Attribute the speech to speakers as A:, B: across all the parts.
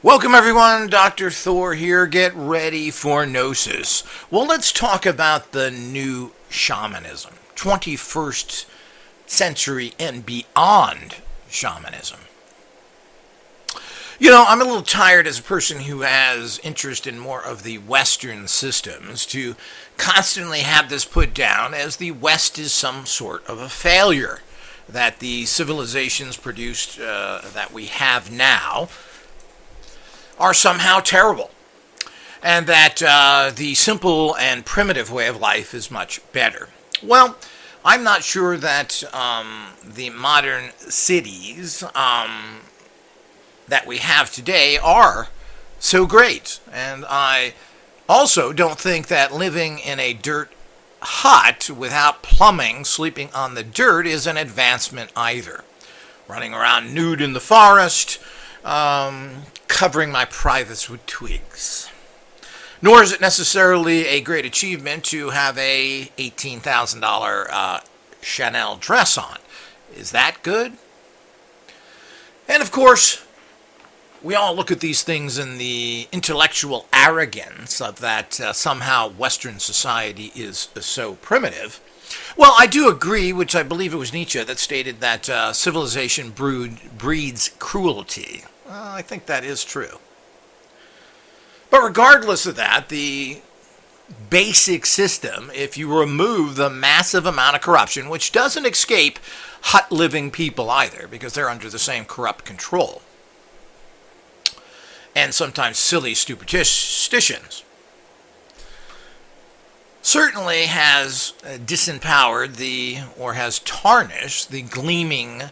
A: Welcome everyone, Dr. Thor here. Get ready for Gnosis. Well, let's talk about the new shamanism, 21st century and beyond shamanism. I'm a little tired as a person who has interest in more of the Western systems to constantly have this put down as the West is some sort of a failure, that the civilizations produced that we have now are somehow terrible, and that the simple and primitive way of life is much better. Well, I'm not sure that the modern cities that we have today are so great, and I also don't think that living in a dirt hut without plumbing, sleeping on the dirt, is an advancement either. Running around nude in the forest, covering my privates with twigs. Nor is it necessarily a great achievement to have a $18,000 Chanel dress on. Is that good? And of course, we all look at these things in the intellectual arrogance of that somehow Western society is so primitive. Well, I do agree, which I believe it was Nietzsche that stated that civilization breeds cruelty. Well, I think that is true. But regardless of that, the basic system, if you remove the massive amount of corruption, which doesn't escape hut-living people either, because they're under the same corrupt control, and sometimes silly superstitions, certainly has disempowered or has tarnished the gleaming,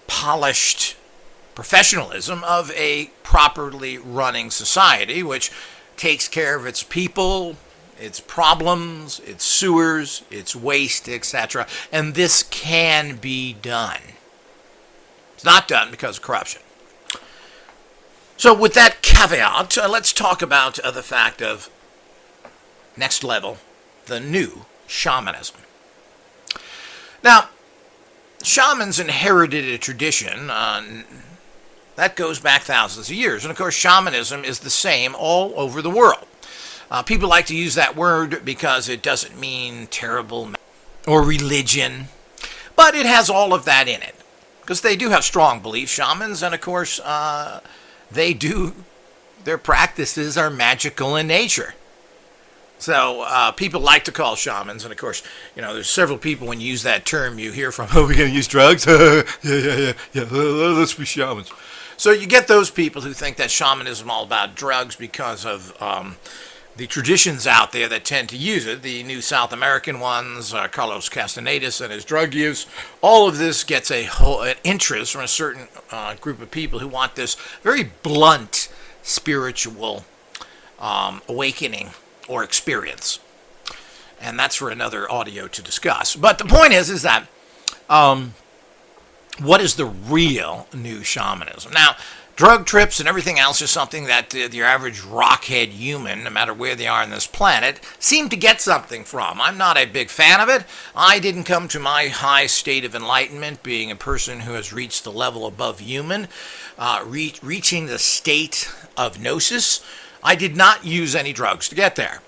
A: polished professionalism of a properly running society, which takes care of its people, its problems, its sewers, its waste, etc. And this can be done. It's not done because of corruption. So with that caveat, let's talk about the fact of next level, the new shamanism. Now, shamans inherited a tradition that goes back thousands of years. And of course, shamanism is the same all over the world. People like to use that word because it doesn't mean terrible or religion, but it has all of that in it. Because they do have strong beliefs, shamans, and of course, their practices are magical in nature. So people like to call shamans, and of course, there's several people when you use that term you hear from, oh, we're going to use drugs? yeah, let's be shamans. So you get those people who think that shamanism is all about drugs because of the traditions out there that tend to use it, the new South American ones, Carlos Castanedas and his drug use. All of this gets an interest from a certain group of people who want this very blunt spiritual awakening or experience. And that's for another audio to discuss. But the point is that what is the real new shamanism? Now, drug trips and everything else is something that the average rockhead human, no matter where they are on this planet, seem to get something from. I'm not a big fan of it. I didn't come to my high state of enlightenment, being a person who has reached the level above human, reaching the state of gnosis. I did not use any drugs to get there.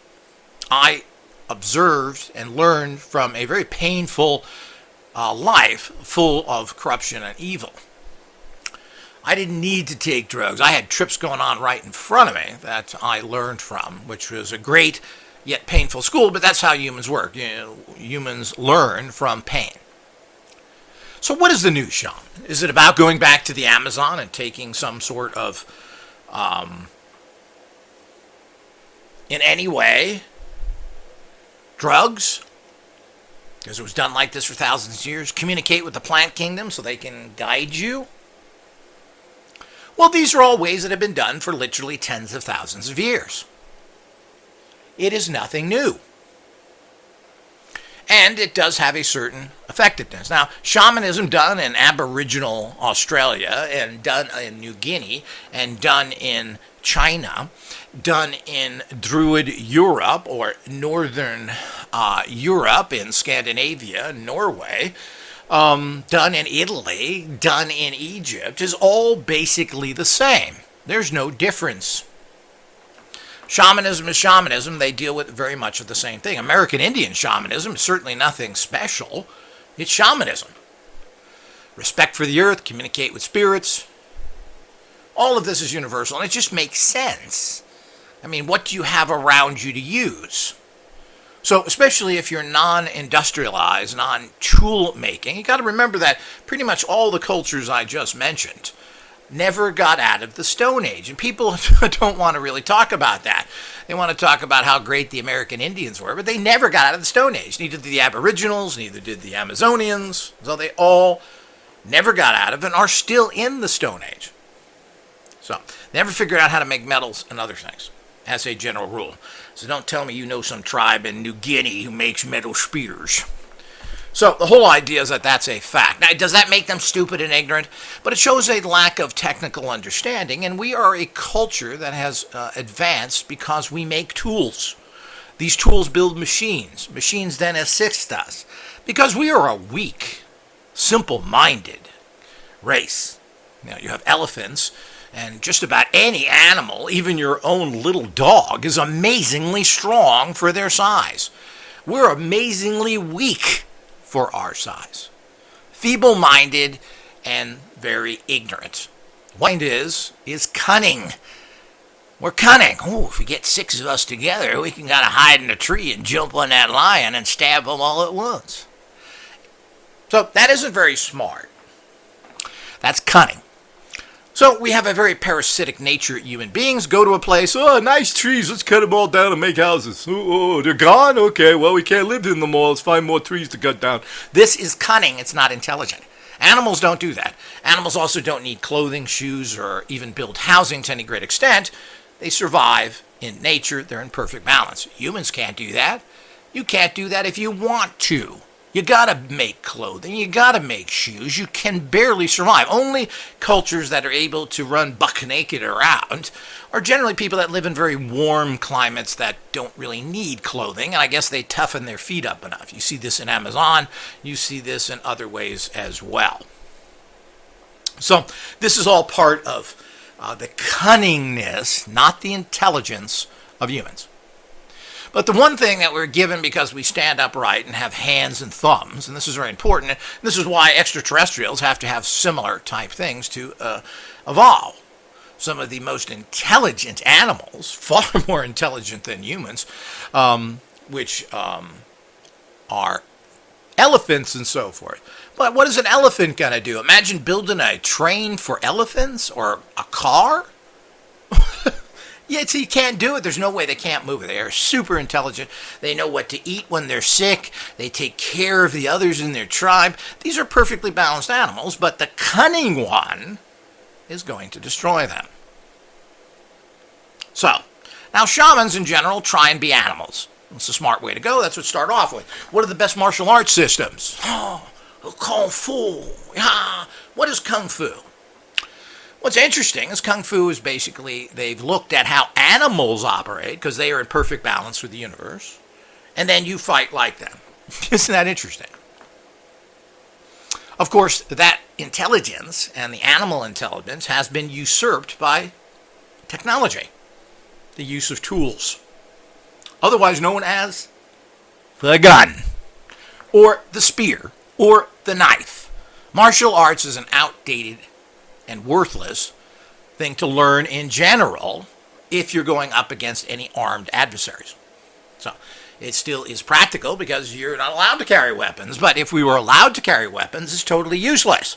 A: I observed and learned from a very painful life full of corruption and evil. I didn't need to take drugs. I had trips going on right in front of me that I learned from, which was a great yet painful school, but that's how humans work. Humans learn from pain. So what is the new shaman? Is it about going back to the Amazon and taking some sort of, in any way, drugs? Because it was done like this for thousands of years. Communicate with the plant kingdom so they can guide you. Well, these are all ways that have been done for literally tens of thousands of years. It is nothing new. And it does have a certain effectiveness. Now, shamanism done in Aboriginal Australia and done in New Guinea and done in China, done in Druid Europe or Northern Europe in Scandinavia, Norway, done in Italy, done in Egypt, is all basically the same. There's no difference. Shamanism is shamanism. They deal with very much of the same thing. American Indian shamanism is certainly nothing special. It's shamanism. Respect for the earth, communicate with spirits. All of this is universal, and it just makes sense. I mean, what do you have around you to use? So, especially if you're non-industrialized, non-tool making, you got to remember that pretty much all the cultures I just mentioned never got out of the Stone Age. And people don't want to really talk about that. They want to talk about how great the American Indians were, but they never got out of the Stone Age. Neither did the Aboriginals, neither did the Amazonians. So they all never got out of and are still in the Stone Age. So, they never figured out how to make metals and other things, as a general rule. So don't tell me you know some tribe in New Guinea who makes metal spears. So the whole idea is that that's a fact. Now, does that make them stupid and ignorant? But it shows a lack of technical understanding, and we are a culture that has advanced because we make tools. These tools build machines. Machines then assist us. Because we are a weak, simple-minded race. Now, you have elephants, and just about any animal, even your own little dog, is amazingly strong for their size. We're amazingly weak for our size. Feeble-minded and very ignorant. What is cunning. We're cunning. Oh, if we get 6 of us together, we can kind of hide in a tree and jump on that lion and stab them all at once. So that isn't very smart. That's cunning. So we have a very parasitic nature, human beings. Go to a place, oh, nice trees, let's cut them all down and make houses. Oh, they're gone? Okay, well, we can't live in them all. Let's find more trees to cut down. This is cunning. It's not intelligent. Animals don't do that. Animals also don't need clothing, shoes, or even build housing to any great extent. They survive in nature. They're in perfect balance. Humans can't do that. You can't do that if you want to. You gotta make clothing, you gotta make shoes, you can barely survive. Only cultures that are able to run buck naked around are generally people that live in very warm climates that don't really need clothing, and I guess they toughen their feet up enough. You see this in Amazon, you see this in other ways as well. So this is all part of the cunningness, not the intelligence of humans. But the one thing that we're given because we stand upright and have hands and thumbs, and this is very important, and this is why extraterrestrials have to have similar type things to evolve. Some of the most intelligent animals, far more intelligent than humans, which are elephants and so forth. But what is an elephant going to do? Imagine building a train for elephants or a car? Yeah, so you can't do it. There's no way they can't move it. They are super intelligent. They know what to eat when they're sick. They take care of the others in their tribe. These are perfectly balanced animals, but the cunning one is going to destroy them. So, now shamans in general try and be animals. It's a smart way to go. That's what start off with. What are the best martial arts systems? Oh, Kung Fu. Yeah. What is Kung Fu? What's interesting is Kung Fu is basically, they've looked at how animals operate, because they are in perfect balance with the universe, and then you fight like them. Isn't that interesting? Of course, that intelligence and the animal intelligence has been usurped by technology, the use of tools, otherwise known as the gun, or the spear, or the knife. Martial arts is an outdated and worthless thing to learn in general if you're going up against any armed adversaries. So it still is practical because you're not allowed to carry weapons, but if we were allowed to carry weapons, it's totally useless.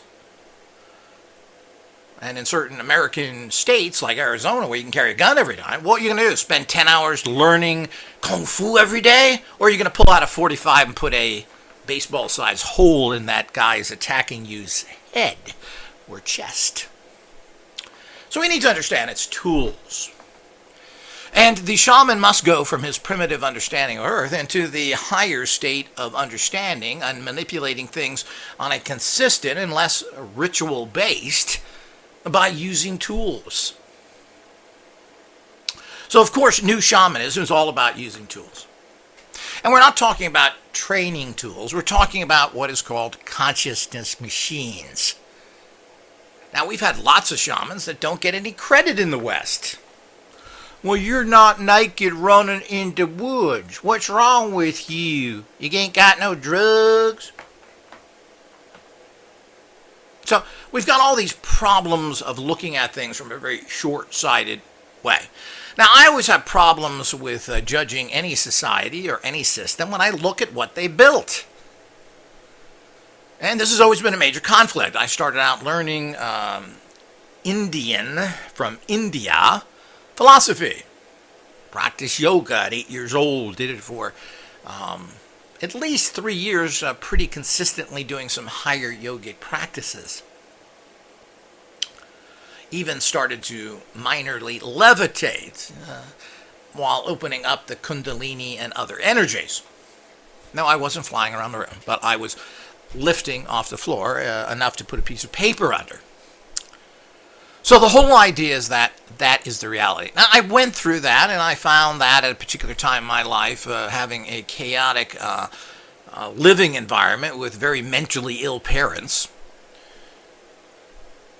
A: And in certain American states like Arizona where you can carry a gun every time, what are you going to do? Spend 10 hours learning Kung Fu every day? Or are you going to pull out a .45 and put a baseball-sized hole in that guy's attacking you's head or chest? So we need to understand it's tools. And the shaman must go from his primitive understanding of Earth into the higher state of understanding and manipulating things on a consistent and less ritual-based by using tools. So, of course, new shamanism is all about using tools. And we're not talking about training tools. We're talking about what is called consciousness machines. Now, we've had lots of shamans that don't get any credit in the West. Well, you're not naked running in the woods. What's wrong with you? You ain't got no drugs? So we've got all these problems of looking at things from a very short-sighted way. Now, I always have problems with judging any society or any system when I look at what they built. And this has always been a major conflict. I started out learning Indian from India philosophy. Practiced yoga at 8 years old. Did it for at least 3 years, pretty consistently doing some higher yogic practices. Even started to minorly levitate while opening up the kundalini and other energies. No, I wasn't flying around the room, but I was lifting off the floor enough to put a piece of paper under. So the whole idea is that that is the reality. Now, I went through that, and I found that at a particular time in my life, having a chaotic living environment with very mentally ill parents,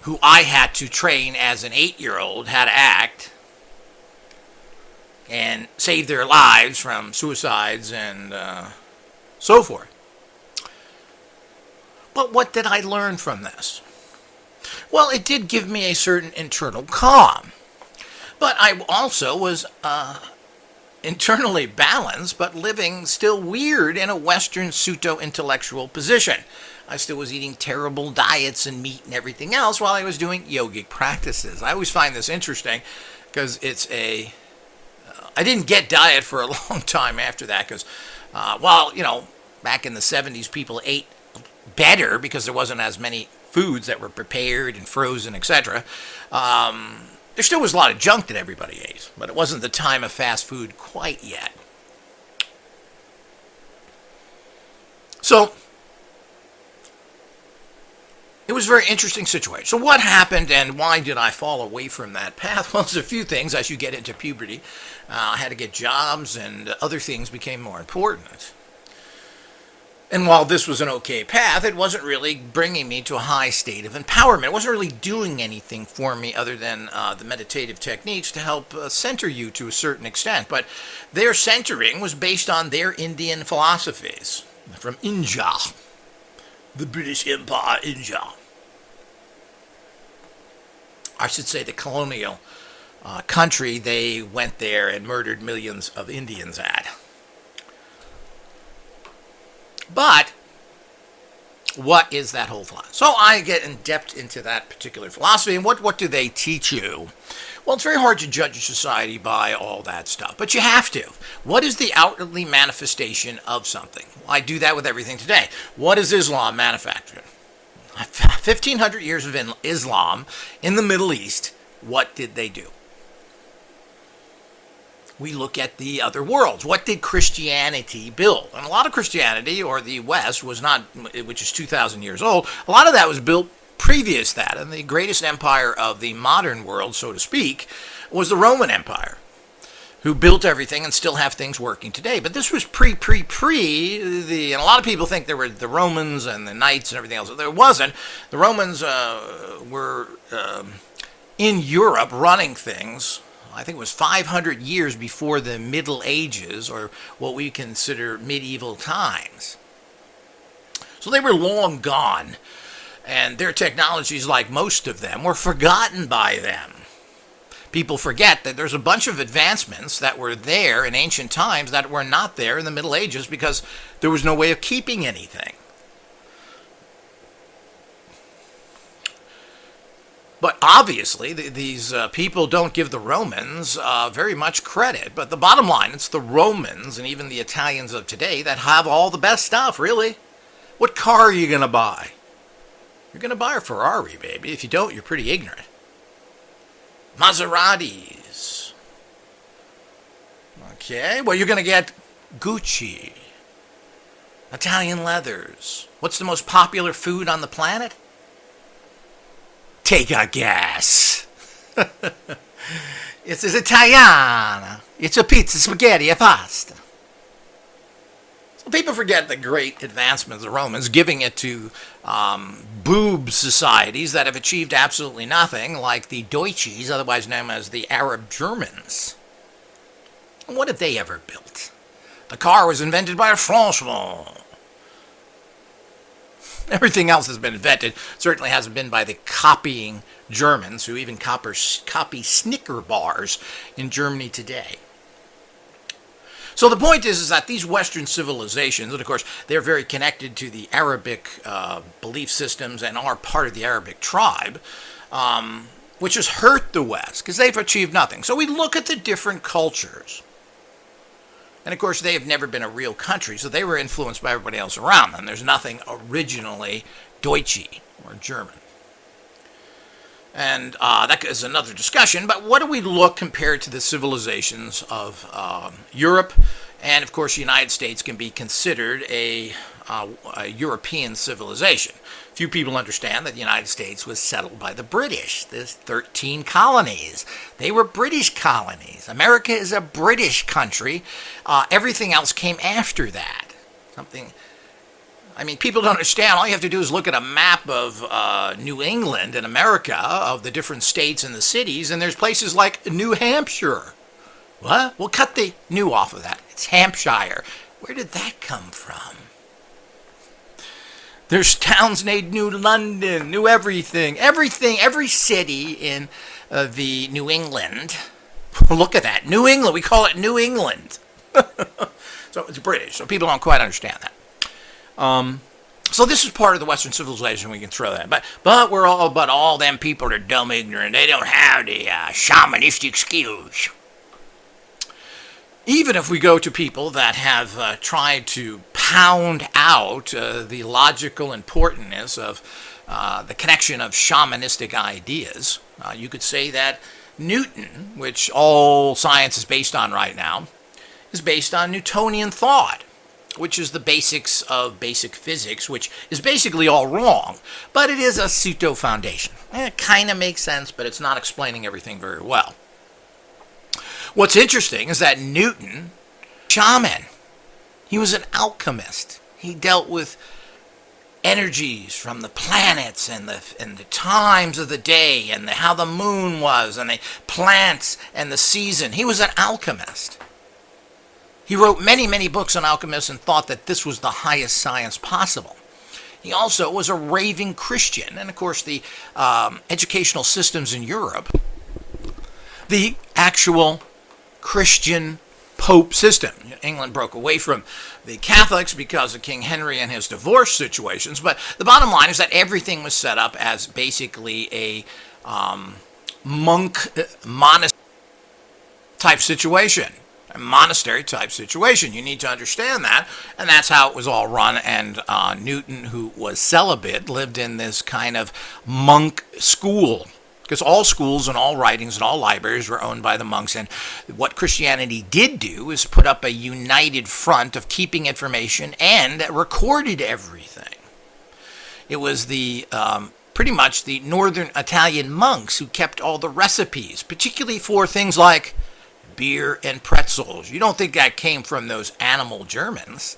A: who I had to train as an 8-year-old how to act and save their lives from suicides and so forth. But what did I learn from this? Well, it did give me a certain internal calm. But I also was internally balanced, but living still weird in a Western pseudo-intellectual position. I still was eating terrible diets and meat and everything else while I was doing yogic practices. I always find this interesting because it's I didn't get diet for a long time after that because, back in the 70s, people ate better because there wasn't as many foods that were prepared and frozen, etc. There still was a lot of junk that everybody ate, but it wasn't the time of fast food quite yet. So it was a very interesting situation. So what happened and why did I fall away from that path? Well, there's a few things as you get into puberty. I had to get jobs and other things became more important. And while this was an okay path, it wasn't really bringing me to a high state of empowerment. It wasn't really doing anything for me other than the meditative techniques to help center you to a certain extent. But their centering was based on their Indian philosophies from India, the British Empire, India. I should say the colonial country they went there and murdered millions of Indians at. But what is that whole philosophy? So I get in depth into that particular philosophy, and what do they teach you? Well, it's very hard to judge a society by all that stuff, but you have to. What is the outwardly manifestation of something? Well, I do that with everything today. What is Islam manufactured? 1,500 years of Islam in the Middle East, what did they do? We look at the other worlds. What did Christianity build? And a lot of Christianity, or the West, was not, which is 2,000 years old, a lot of that was built previous to that. And the greatest empire of the modern world, so to speak, was the Roman Empire, who built everything and still have things working today. But this was pre, and a lot of people think there were the Romans and the knights and everything else. There wasn't. The Romans were in Europe running things. I think it was 500 years before the Middle Ages, or what we consider medieval times. So they were long gone, and their technologies, like most of them, were forgotten by them. People forget that there's a bunch of advancements that were there in ancient times that were not there in the Middle Ages because there was no way of keeping anything. But obviously, these people don't give the Romans very much credit. But the bottom line, it's the Romans and even the Italians of today that have all the best stuff, really. What car are you going to buy? You're going to buy a Ferrari, baby. If you don't, you're pretty ignorant. Maseratis. Okay, well, you're going to get Gucci. Italian leathers. What's the most popular food on the planet? Take a guess. It's Italiana. It's a pizza, spaghetti, e pasta. People forget the great advancements of the Romans, giving it to boob societies that have achieved absolutely nothing, like the Deutsches, otherwise known as the Arab Germans. And what have they ever built? The car was invented by a Frenchman. Everything else has been invented. Certainly hasn't been by the copying Germans, who even copy Snicker bars in Germany today. So the point is that these Western civilizations, and of course they're very connected to the Arabic belief systems and are part of the Arabic tribe, which has hurt the West because they've achieved nothing. So we look at the different cultures. And of course they have never been a real country, so they were influenced by everybody else around them. There's nothing originally Deutsche or German. And that is another discussion, but what do we look compared to the civilizations of Europe? And of course the United States can be considered a European civilization. Few people understand that the United States was settled by the British. There's 13 colonies. They were British colonies. America is a British country. Everything else came after that. People don't understand. All you have to do is look at a map of New England and America, of the different states and the cities, and there's places like New Hampshire. What? We'll cut the new off of that. It's Hampshire. Where did that come from? There's towns named New London, New everything, every city in the New England. Look at that, New England. We call it New England. So it's British. So people don't quite understand that. So this is part of the Western civilization. We can throw that, but all them people are dumb, ignorant. They don't have the shamanistic skills. Even if we go to people that have tried to pound out the logical importance of the connection of shamanistic ideas, you could say that Newton, which all science is based on right now, is based on Newtonian thought, which is the basics of basic physics, which is basically all wrong, but it is a pseudo foundation. It kind of makes sense, but it's not explaining everything very well. What's interesting is that Newton, shaman, he was an alchemist. He dealt with energies from the planets and the times of the day and how the moon was and the plants and the season. He was an alchemist. He wrote many, many books on alchemists and thought that this was the highest science possible. He also was a raving Christian, and of course the educational systems in Europe, the actual Christian Pope system. England broke away from the Catholics because of King Henry and his divorce situations, but the bottom line is that everything was set up as basically a monastery type situation. A monastery type situation. You need to understand that, and that's how it was all run. And Newton, who was celibate, lived in this kind of monk school, because all schools and all writings and all libraries were owned by the monks. And what Christianity did do is put up a united front of keeping information and recorded everything. It was the pretty much the northern Italian monks who kept all the recipes, particularly for things like beer and pretzels. You don't think that came from those animal Germans.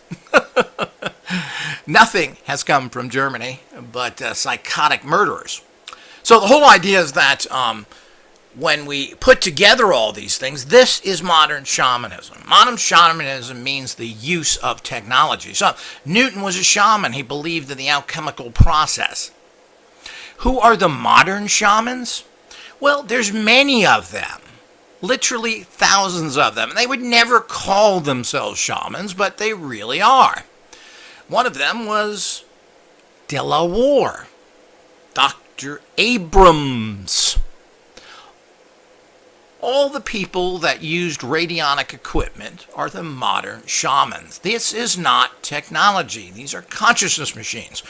A: Nothing has come from Germany but psychotic murderers. So the whole idea is that when we put together all these things, this is modern shamanism. Modern shamanism means the use of technology. So Newton was a shaman. He believed in the alchemical process. Who are the modern shamans? Well, there's many of them. Literally thousands of them. And they would never call themselves shamans, but they really are. One of them was De La Warr, Dr. Abrams. All the people that used radionic equipment are the modern shamans. This is not technology. These are consciousness machines.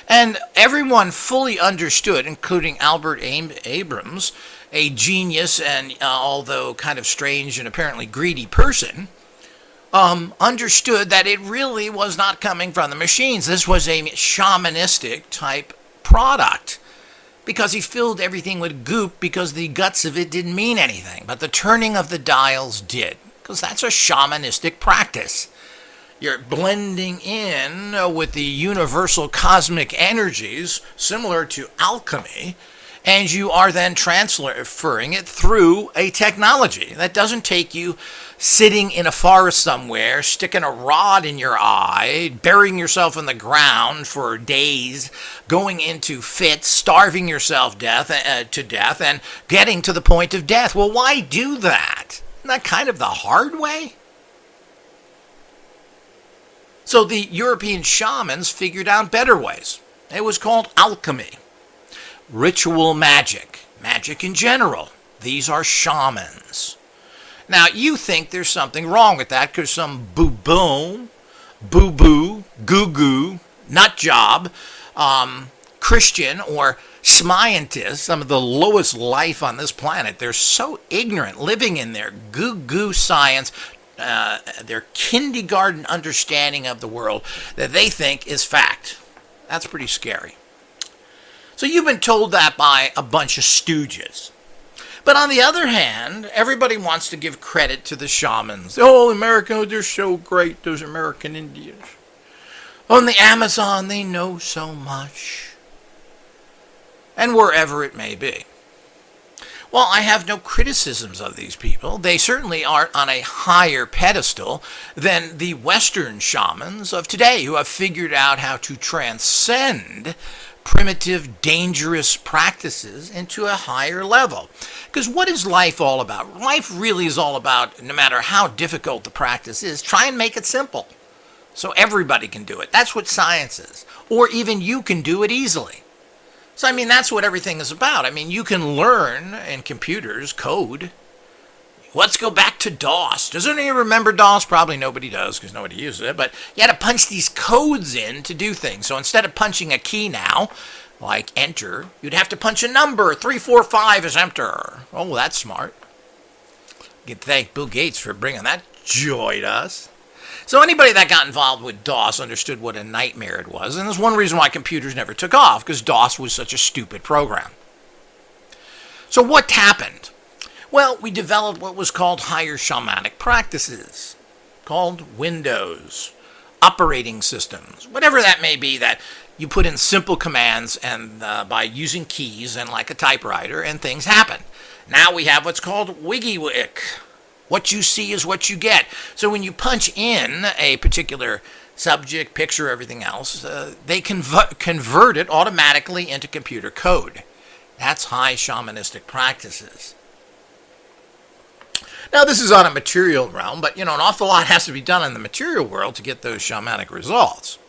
A: And everyone fully understood, including Albert Abrams, a genius and although kind of strange and apparently greedy person, understood that it really was not coming from the machines. This was a shamanistic type product, because he filled everything with goop because the guts of it didn't mean anything, but the turning of the dials did, because that's a shamanistic practice. You're blending in with the universal cosmic energies, similar to alchemy, and you are then transferring it through a technology that doesn't take you sitting in a forest somewhere, sticking a rod in your eye, burying yourself in the ground for days, going into fits, starving yourself to death, and getting to the point of death. Well, why do that? Isn't that kind of the hard way? So the European shamans figured out better ways. It was called alchemy. Ritual magic. Magic in general. These are shamans. Now, you think there's something wrong with that because some boo-boo, goo-goo, nut job, Christian or scientist, some of the lowest life on this planet, they're so ignorant, living in their goo-goo science, their kindergarten understanding of the world that they think is fact. That's pretty scary. So you've been told that by a bunch of stooges. But on the other hand, everybody wants to give credit to the shamans. Oh, America, they're so great, those American Indians. On the Amazon, they know so much. And wherever it may be. Well, I have no criticisms of these people. They certainly aren't on a higher pedestal than the Western shamans of today who have figured out how to transcend primitive, dangerous practices into a higher level. Because what is life all about? Life really is all about, no matter how difficult the practice is, try and make it simple so everybody can do it. That's what science is. Or even you can do it easily. So, I mean, that's what everything is about. I mean, you can learn in computers code. Let's go back to DOS. Does anyone remember DOS? Probably nobody does because nobody uses it. But you had to punch these codes in to do things. So instead of punching a key now, like enter, you'd have to punch a number. 345 is enter. Oh, that's smart. You can thank Bill Gates for bringing that joy to us. So anybody that got involved with DOS understood what a nightmare it was. And there's one reason why computers never took off, because DOS was such a stupid program. So what happened? Well, we developed what was called higher shamanic practices, called Windows, operating systems, whatever that may be, that you put in simple commands and by using keys and like a typewriter, and things happen. Now we have what's called WYSIWYG. What you see is what you get. So when you punch in a particular subject, picture, everything else, they convert it automatically into computer code. That's high shamanistic practices. Now, this is on a material realm, but, an awful lot has to be done in the material world to get those shamanic results.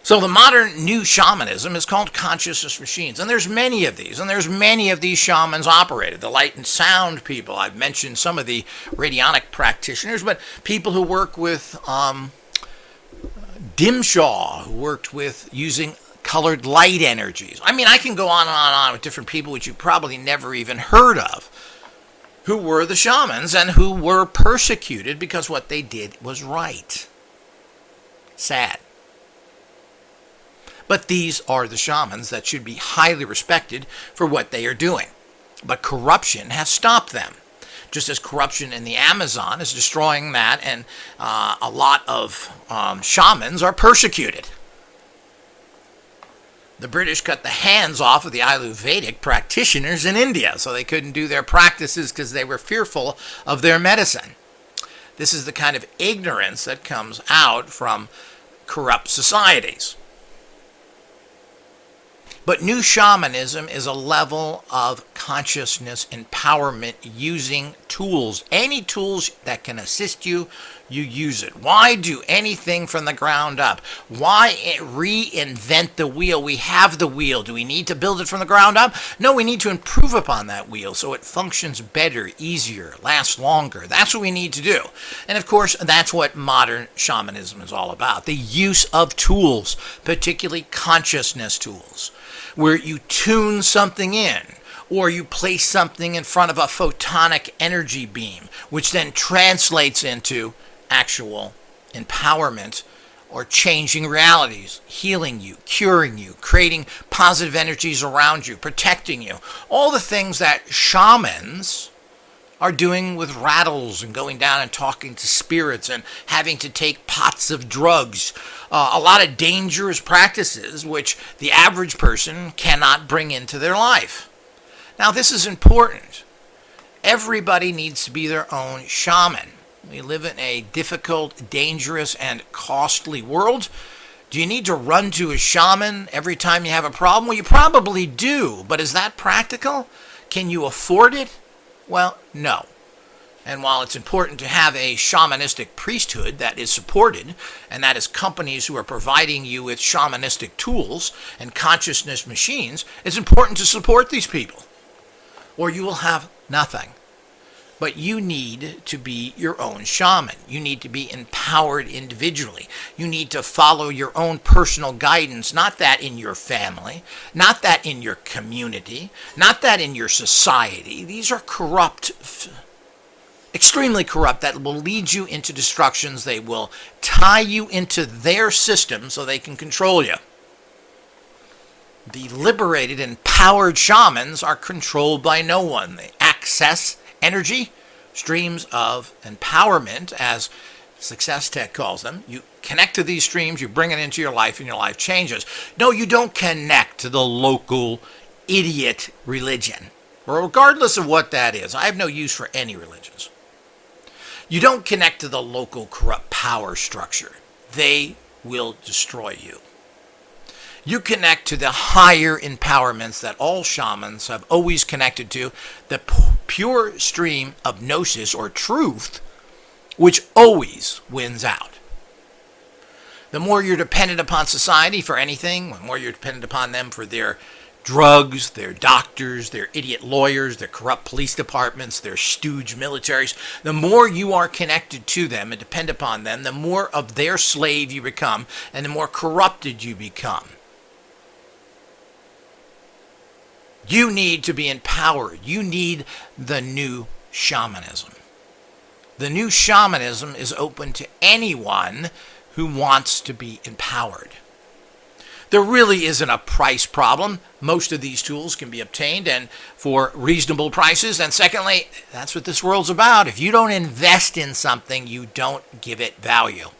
A: So the modern new shamanism is called consciousness machines, and there's many of these, and there's many of these shamans operated. The light and sound people, I've mentioned some of the radionic practitioners, but people who work with Dimshaw, who worked with using colored light energies. I mean, I can go on and on and on with different people which you probably never even heard of, who were the shamans and who were persecuted because what they did was right. Sad. But these are the shamans that should be highly respected for what they are doing. But corruption has stopped them. Just as corruption in the Amazon is destroying that, and a lot of shamans are persecuted. The British cut the hands off of the Ayurvedic practitioners in India, so they couldn't do their practices because they were fearful of their medicine. This is the kind of ignorance that comes out from corrupt societies. But new shamanism is a level of consciousness empowerment using tools. Any tools that can assist you, you use it. Why do anything from the ground up? Why reinvent the wheel? We have the wheel. Do we need to build it from the ground up? No, we need to improve upon that wheel so it functions better, easier, lasts longer. That's what we need to do. And of course, that's what modern shamanism is all about. The use of tools, particularly consciousness tools, where you tune something in, or you place something in front of a photonic energy beam, which then translates into actual empowerment or changing realities, healing you, curing you, creating positive energies around you, protecting you. All the things that shamans are doing with rattles and going down and talking to spirits and having to take pots of drugs. A lot of dangerous practices which the average person cannot bring into their life. Now, this is important. Everybody needs to be their own shaman. We live in a difficult, dangerous, and costly world. Do you need to run to a shaman every time you have a problem? Well, you probably do, but is that practical? Can you afford it? Well, no. And while it's important to have a shamanistic priesthood that is supported, and that is companies who are providing you with shamanistic tools and consciousness machines, it's important to support these people, or you will have nothing. But you need to be your own shaman. You need to be empowered individually. You need to follow your own personal guidance, not that in your family, not that in your community, not that in your society. These are corrupt, extremely corrupt, that will lead you into destructions. They will tie you into their system so they can control you. The liberated, empowered shamans are controlled by no one. They access energy, streams of empowerment, as Success Tech calls them. You connect to these streams, you bring it into your life, and your life changes. No, you don't connect to the local idiot religion, regardless of what that is. I have no use for any religions. You don't connect to the local corrupt power structure. They will destroy you. You connect to the higher empowerments that all shamans have always connected to, the pure stream of gnosis or truth, which always wins out. The more you're dependent upon society for anything, the more you're dependent upon them for their drugs, their doctors, their idiot lawyers, their corrupt police departments, their stooge militaries, the more you are connected to them and depend upon them, the more of their slave you become and the more corrupted you become. You need to be empowered. You need the new shamanism. The new shamanism is open to anyone who wants to be empowered. There really isn't a price problem. Most of these tools can be obtained and for reasonable prices. And secondly, that's what this world's about. If you don't invest in something, you don't give it value.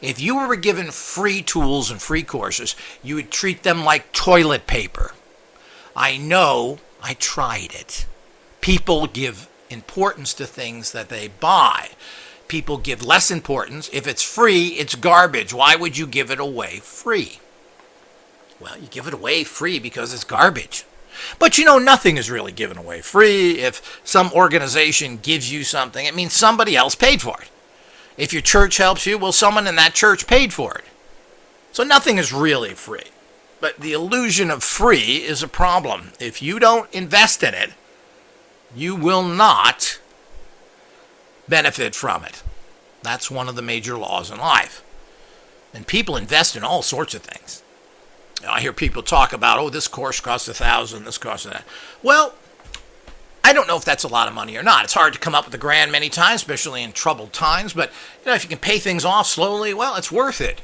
A: If you were given free tools and free courses, you would treat them like toilet paper. I know, I tried it. People give importance to things that they buy. People give less importance. If it's free, it's garbage. Why would you give it away free? Well, you give it away free because it's garbage. But you know, nothing is really given away free. If some organization gives you something, it means somebody else paid for it. If your church helps you, well, someone in that church paid for it. So nothing is really free. But the illusion of free is a problem. If you don't invest in it, you will not benefit from it. That's one of the major laws in life. And people invest in all sorts of things. I hear people talk about, oh, this course costs $1,000, this costs that. Well, I don't know if that's a lot of money or not. It's hard to come up with a grand many times, especially in troubled times. But if you can pay things off slowly, well, it's worth it.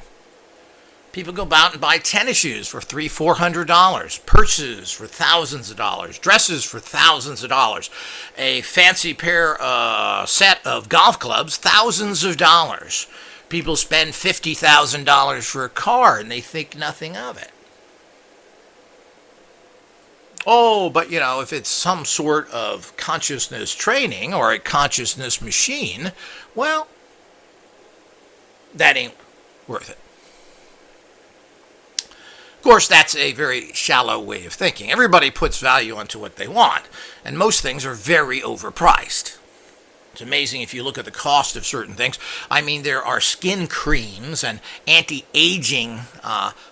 A: People go out and buy tennis shoes for $300-$400, purses for thousands of dollars, dresses for thousands of dollars, a fancy set of golf clubs, thousands of dollars. People spend $50,000 for a car and they think nothing of it. Oh, but if it's some sort of consciousness training or a consciousness machine, well, that ain't worth it. Of course, that's a very shallow way of thinking. Everybody puts value onto what they want, and most things are very overpriced. It's amazing if you look at the cost of certain things. I mean, there are skin creams and anti-aging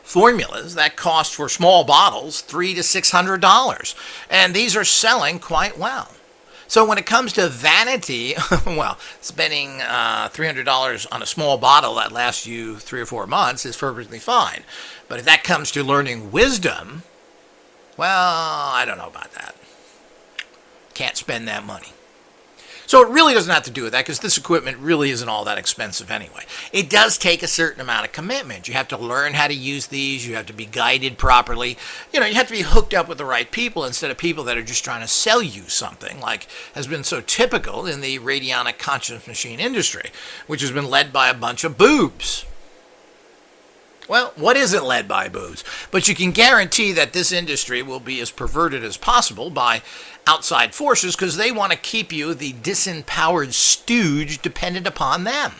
A: formulas that cost for small bottles $300 to $600, and these are selling quite well. So when it comes to vanity, well, spending $300 on a small bottle that lasts you 3 or 4 months is perfectly fine. But if that comes to learning wisdom, well, I don't know about that. Can't spend that money. So it really doesn't have to do with that, because this equipment really isn't all that expensive anyway. It does take a certain amount of commitment. You have to learn how to use these. You have to be guided properly. You have to be hooked up with the right people instead of people that are just trying to sell you something, like has been so typical in the radionic conscious machine industry, which has been led by a bunch of boobs. Well, what isn't led by boobs? But you can guarantee that this industry will be as perverted as possible by outside forces, because they want to keep you the disempowered stooge dependent upon them.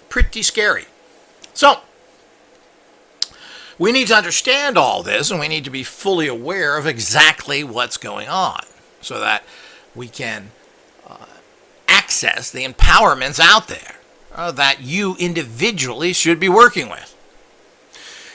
A: Pretty scary. So, we need to understand all this, and we need to be fully aware of exactly what's going on so that we can access the empowerments out there that you individually should be working with.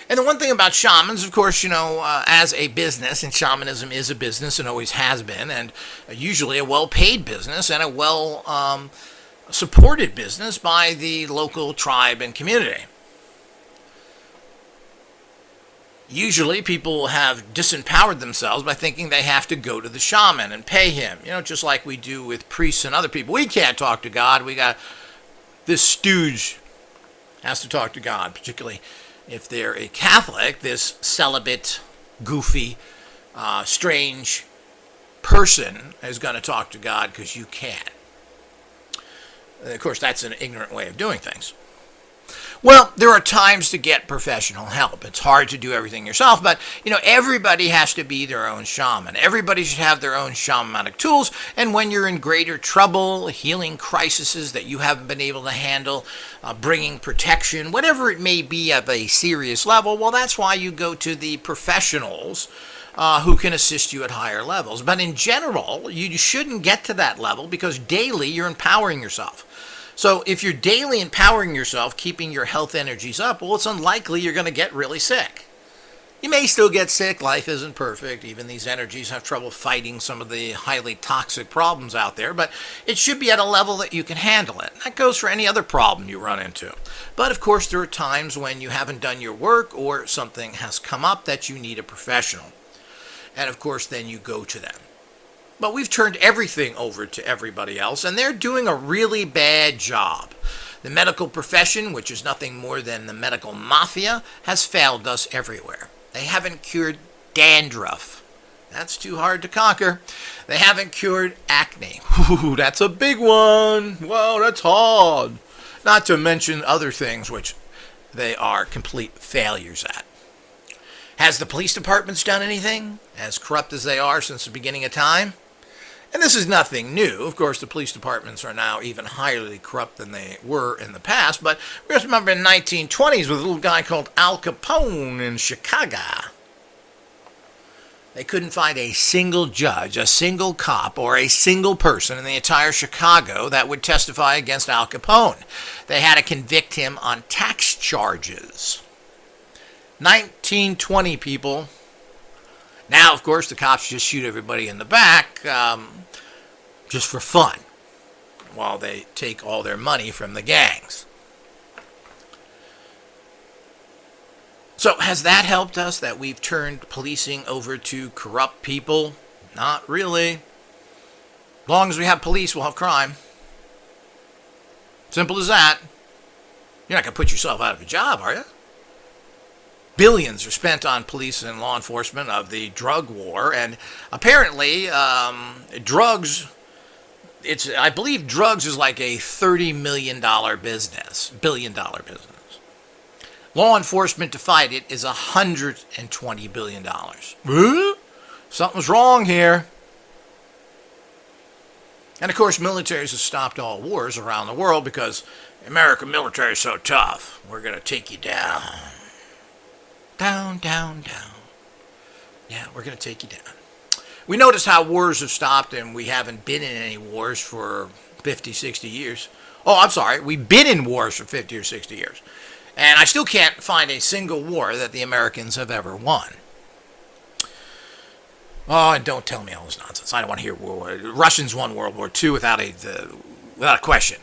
A: And the one thing about shamans, of course, as a business, and shamanism is a business and always has been, and usually a well-paid business and a well-supported business by the local tribe and community. Usually people have disempowered themselves by thinking they have to go to the shaman and pay him, just like we do with priests and other people. We can't talk to God. This stooge has to talk to God, particularly if they're a Catholic. This celibate, goofy, strange person is going to talk to God because you can't. Of course, that's an ignorant way of doing things. Well, there are times to get professional help. It's hard to do everything yourself, but, everybody has to be their own shaman. Everybody should have their own shamanic tools, and when you're in greater trouble, healing crises that you haven't been able to handle, bringing protection, whatever it may be at a serious level, well, that's why you go to the professionals who can assist you at higher levels. But in general, you shouldn't get to that level, because daily you're empowering yourself. So if you're daily empowering yourself, keeping your health energies up, well, it's unlikely you're going to get really sick. You may still get sick. Life isn't perfect. Even these energies have trouble fighting some of the highly toxic problems out there, but it should be at a level that you can handle it. That goes for any other problem you run into. But of course, there are times when you haven't done your work or something has come up that you need a professional. And of course, then you go to them. But we've turned everything over to everybody else, and they're doing a really bad job. The medical profession, which is nothing more than the medical mafia, has failed us everywhere. They haven't cured dandruff. That's too hard to conquer. They haven't cured acne. Ooh, that's a big one. Wow, that's hard. Not to mention other things which they are complete failures at. Has the police departments done anything? As corrupt as they are since the beginning of time? And this is nothing new. Of course, the police departments are now even highly corrupt than they were in the past. But we have to remember in the 1920s with a little guy called Al Capone in Chicago. They couldn't find a single judge, a single cop, or a single person in the entire Chicago that would testify against Al Capone. They had to convict him on tax charges. 1920, people. Now, of course, the cops just shoot everybody in the back just for fun while they take all their money from the gangs. So has that helped us, that we've turned policing over to corrupt people? Not really. As long as we have police, we'll have crime. Simple as that. You're not going to put yourself out of a job, are you? Billions are spent on police and law enforcement of the drug war, and apparently drugs, I believe drugs is like a $30 million business, billion-dollar business. Law enforcement to fight it is $120 billion. Something's wrong here. And of course, militaries have stopped all wars around the world because the American military is so tough. We're going to take you down. Down, down, down. Yeah, we're going to take you down. We notice how wars have stopped, and we haven't been in any wars for 50, 60 years. Oh, I'm sorry. We've been in wars for 50 or 60 years. And I still can't find a single war that the Americans have ever won. Oh, and don't tell me all this nonsense. I don't want to hear war. Russians won World War II without a question.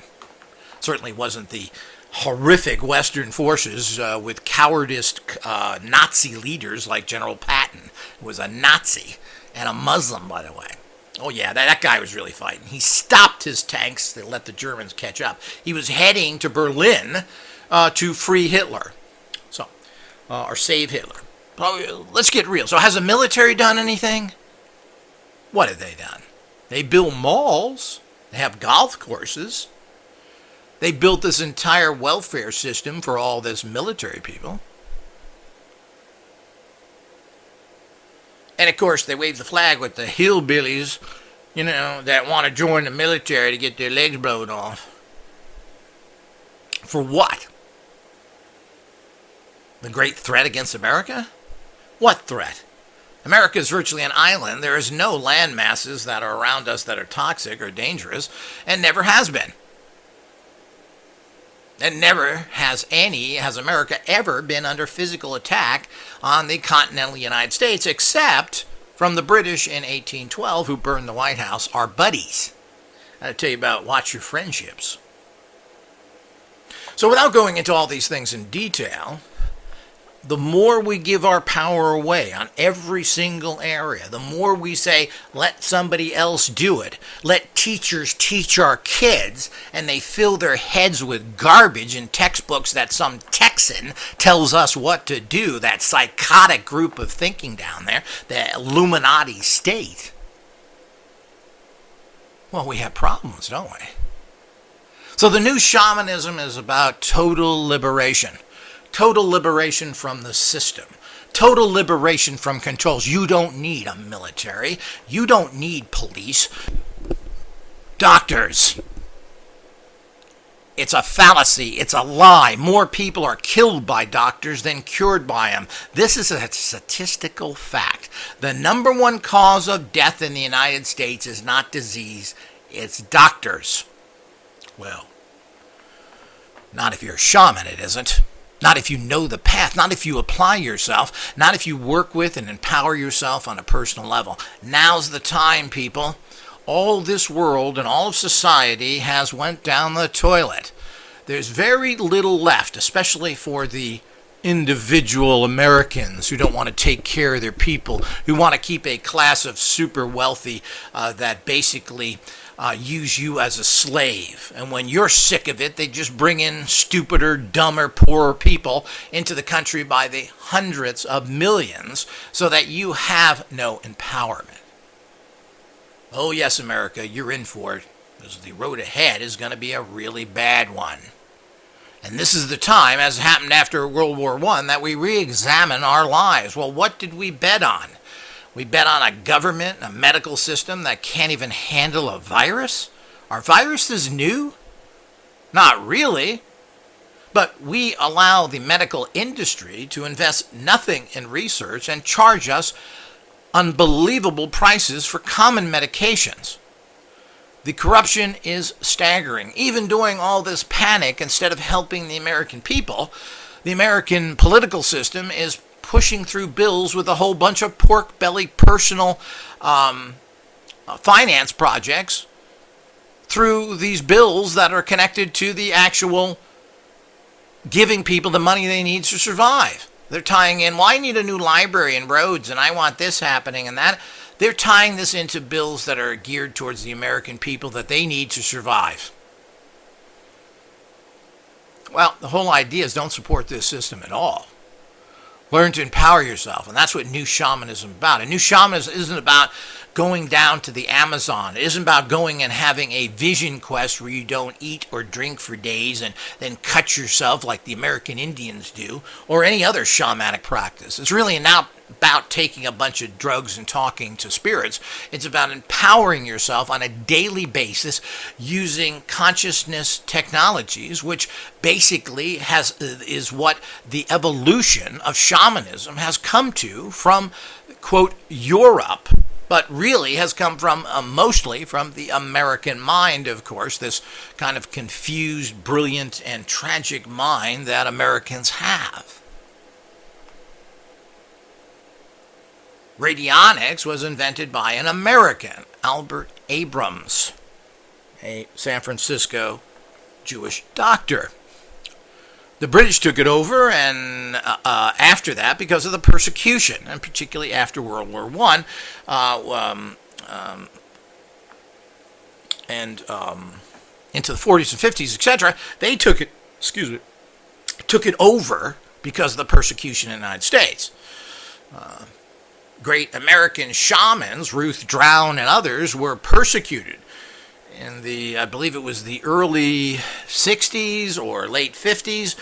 A: Certainly wasn't the horrific Western forces with cowardice Nazi leaders like General Patton, who was a Nazi and a Muslim, by the way. Oh, yeah, that guy was really fighting. He stopped his tanks to let the Germans catch up. He was heading to Berlin to free Hitler. So, or save Hitler. Let's get real. So has the military done anything? What have they done? They build malls. They have golf courses. They built this entire welfare system for all this military people. And of course, they wave the flag with the hillbillies, that want to join the military to get their legs blown off. For what? The great threat against America? What threat? America is virtually an island. There is no land masses that are around us that are toxic or dangerous, and never has been. And never has America ever been under physical attack on the continental United States, except from the British in 1812, who burned the White House, our buddies. I'll tell you about watch your friendships. So without going into all these things in detail, the more we give our power away on every single area, the more we say, let somebody else do it. Let teachers teach our kids, and they fill their heads with garbage and textbooks that some Texan tells us what to do, that psychotic group of thinking down there, the Illuminati state. Well, we have problems, don't we? So the new shamanism is about total liberation. Total liberation from the system. Total liberation from controls. You don't need a military. You don't need police. Doctors. It's a fallacy. It's a lie. More people are killed by doctors than cured by them. This is a statistical fact. The number one cause of death in the United States is not disease. It's doctors. Well, not if you're a shaman, it isn't. Not if you know the path, not if you apply yourself, not if you work with and empower yourself on a personal level. Now's the time, people. All this world and all of society has went down the toilet. There's very little left, especially for the individual Americans who don't want to take care of their people, who want to keep a class of super wealthy that basically use you as a slave. And when you're sick of it, they just bring in stupider, dumber, poorer people into the country by the hundreds of millions so that you have no empowerment. Oh yes, America, you're in for it, because the road ahead is going to be a really bad one. And this is the time, as happened after World War I, that we re-examine our lives. Well, what did we bet on? We bet on a government, a medical system that can't even handle a virus? Are viruses new? Not really. But we allow the medical industry to invest nothing in research and charge us unbelievable prices for common medications. The corruption is staggering. Even during all this panic, instead of helping the American people, the American political system is pushing through bills with a whole bunch of pork belly personal finance projects through these bills that are connected to the actual giving people the money they need to survive. They're tying in, well, I need a new library and roads, and I want this happening and that. They're tying this into bills that are geared towards the American people that they need to survive. Well, the whole idea is don't support this system at all. Learn to empower yourself, and that's what New Shamanism is about. And New Shamanism isn't about going down to the Amazon. It isn't about going and having a vision quest where you don't eat or drink for days and then cut yourself like the American Indians do, or any other shamanic practice. It's really not about taking a bunch of drugs and talking to spirits. It's about empowering yourself on a daily basis using consciousness technologies, which basically is what the evolution of shamanism has come to from, quote, Europe, but really has come from mostly from the American mind, of course, this kind of confused, brilliant, and tragic mind that Americans have. Radionics was invented by an American, Albert Abrams, a San Francisco Jewish doctor. The British took it over, and after that, because of the persecution, and particularly after World War I, and into the 40s and 50s, etc., they took it, took it over because of the persecution in the United States. Great American shamans, Ruth Drown and others, were persecuted in I believe it was the early 60s or late 50s.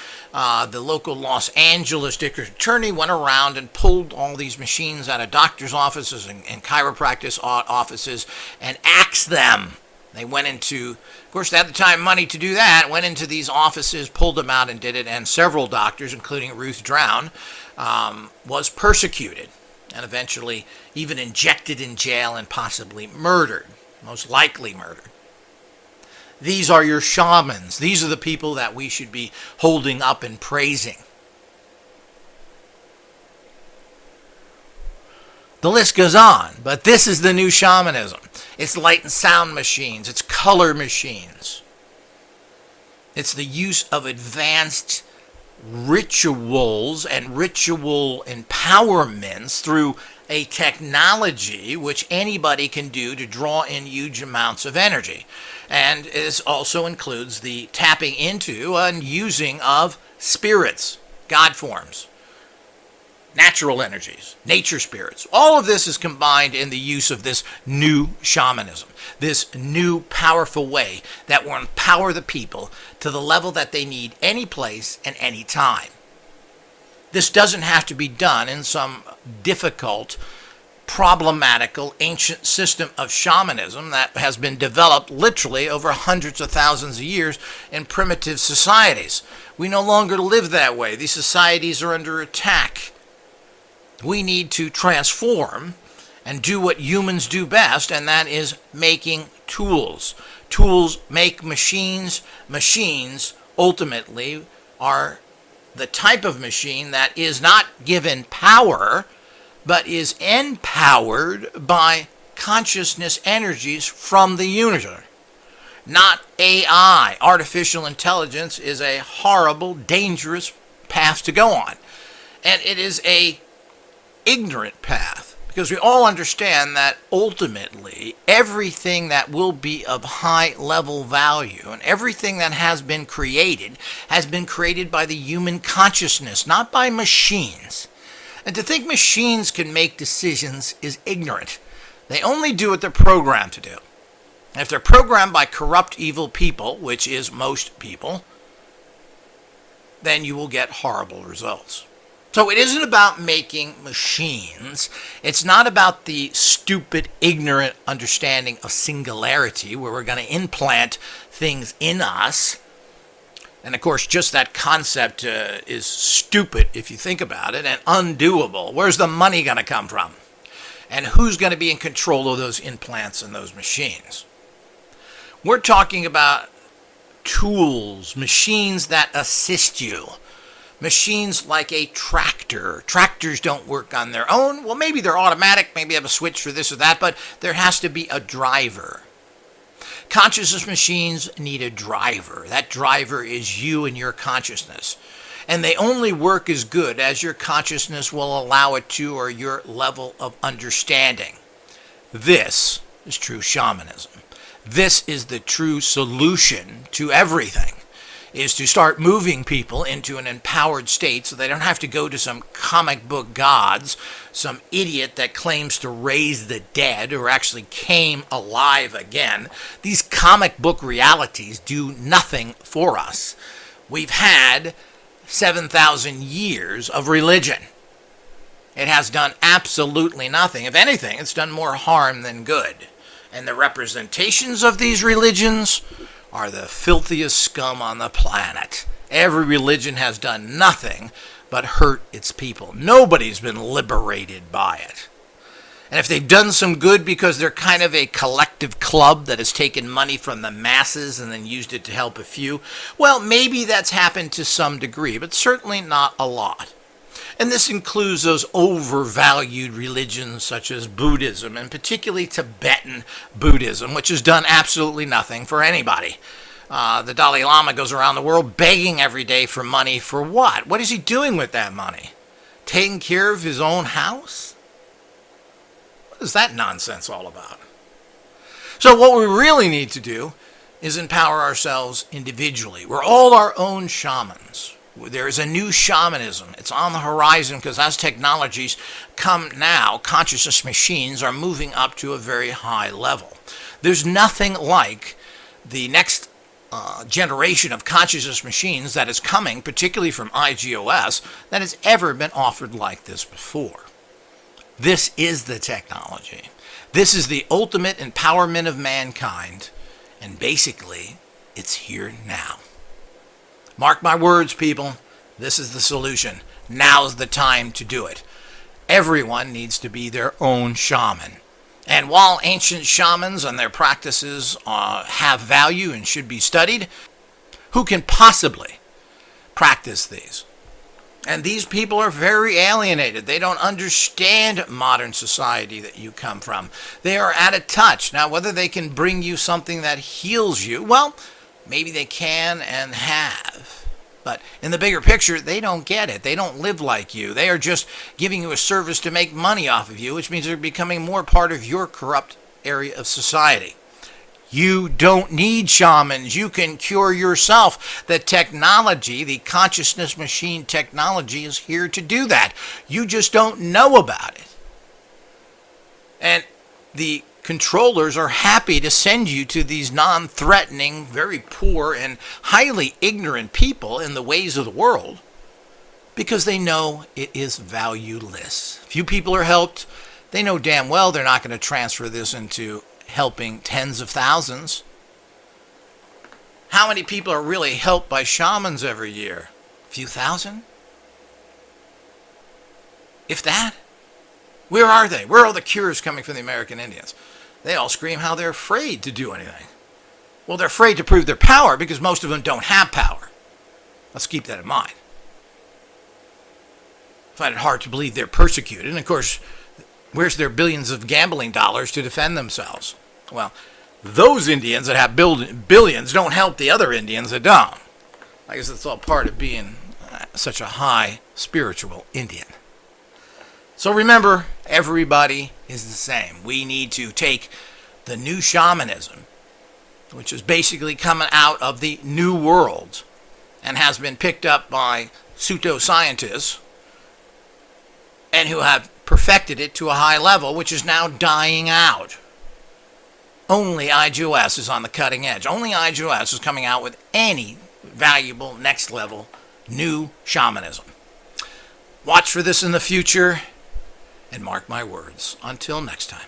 A: The local Los Angeles district attorney went around and pulled all these machines out of doctors' offices and chiropractic offices and axed them. They went into, of course, they had the time and money to do that, went into these offices, pulled them out and did it, and several doctors, including Ruth Drown, was persecuted and eventually even injected in jail and possibly murdered, most likely murdered. These are your shamans. These are the people that we should be holding up and praising. The list goes on, but this is the new shamanism. It's light and sound machines. It's color machines. It's the use of advanced rituals and ritual empowerments through a technology which anybody can do to draw in huge amounts of energy. And this also includes the tapping into and using of spirits, God forms, natural energies, nature spirits. All of this is combined in the use of this new shamanism, this new powerful way that will empower the people to the level that they need any place and any time. This doesn't have to be done in some difficult, problematical, ancient system of shamanism that has been developed literally over hundreds of thousands of years in primitive societies. We no longer live that way. These societies are under attack. We need to transform and do what humans do best, and that is making tools. Tools make machines. Machines ultimately are the type of machine that is not given power, but is empowered by consciousness energies from the universe. Not AI. Artificial intelligence is a horrible, dangerous path to go on. And it is a ignorant path, because we all understand that ultimately everything that will be of high level value and everything that has been created by the human consciousness, not by machines. And to think machines can make decisions is ignorant. They only do what they're programmed to do. And if they're programmed by corrupt, evil people, which is most people, then you will get horrible results. So it isn't about making machines. It's not about the stupid, ignorant understanding of singularity where we're going to implant things in us. And of course, just that concept is stupid if you think about it, and undoable. Where's the money going to come from? And who's going to be in control of those implants and those machines? We're talking about tools, machines that assist you. Machines like a tractor. Tractors don't work on their own. Well, maybe they're automatic, maybe have a switch for this or that, but there has to be a driver. Consciousness machines need a driver. That driver is you and your consciousness. And they only work as good as your consciousness will allow it to, or your level of understanding. This is true shamanism. This is the true solution to everything, is to start moving people into an empowered state so they don't have to go to some comic book gods, some idiot that claims to raise the dead or actually came alive again. These comic book realities do nothing for us. We've had 7,000 years of religion. It has done absolutely nothing. If anything, it's done more harm than good. And the representations of these religions are the filthiest scum on the planet. Every religion has done nothing but hurt its people. Nobody's been liberated by it. And if they've done some good because they're kind of a collective club that has taken money from the masses and then used it to help a few, well, maybe that's happened to some degree, but certainly not a lot. And this includes those overvalued religions such as Buddhism, and particularly Tibetan Buddhism, which has done absolutely nothing for anybody. The Dalai Lama goes around the world begging every day for money for what? What is he doing with that money? Taking care of his own house? What is that nonsense all about? So what we really need to do is empower ourselves individually. We're all our own shamans. There is a new shamanism. It's on the horizon because as technologies come now, consciousness machines are moving up to a very high level. There's nothing like the next generation of consciousness machines that is coming, particularly from IGOS, that has ever been offered like this before. This is the technology. This is the ultimate empowerment of mankind. And basically, it's here now. Mark my words, people. This is the solution. Now's the time to do it. Everyone needs to be their own shaman. And while ancient shamans and their practices have value and should be studied, who can possibly practice these? And these people are very alienated. They don't understand modern society that you come from. They are out of touch. Now, whether they can bring you something that heals you, well, maybe they can and have. But in the bigger picture, they don't get it. They don't live like you. They are just giving you a service to make money off of you, which means they're becoming more part of your corrupt area of society. You don't need shamans. You can cure yourself. The technology, the consciousness machine technology is here to do that. You just don't know about it. And the controllers are happy to send you to these non-threatening, very poor, and highly ignorant people in the ways of the world because they know it is valueless. Few people are helped. They know damn well they're not going to transfer this into helping tens of thousands. How many people are really helped by shamans every year? A few thousand? If that? Where are they? Where are all the cures coming from the American Indians? They all scream how they're afraid to do anything. Well, they're afraid to prove their power because most of them don't have power. Let's keep that in mind. I find it hard to believe they're persecuted. And of course, where's their billions of gambling dollars to defend themselves? Well, those Indians that have billions don't help the other Indians that don't. I guess that's all part of being such a high spiritual Indian. So remember, everybody is the same. We need to take the new shamanism, which is basically coming out of the New World and has been picked up by pseudoscientists and who have perfected it to a high level, which is now dying out. Only IGOS is on the cutting edge. Only IGOS is coming out with any valuable next level new shamanism. Watch for this in the future, and mark my words. Until next time.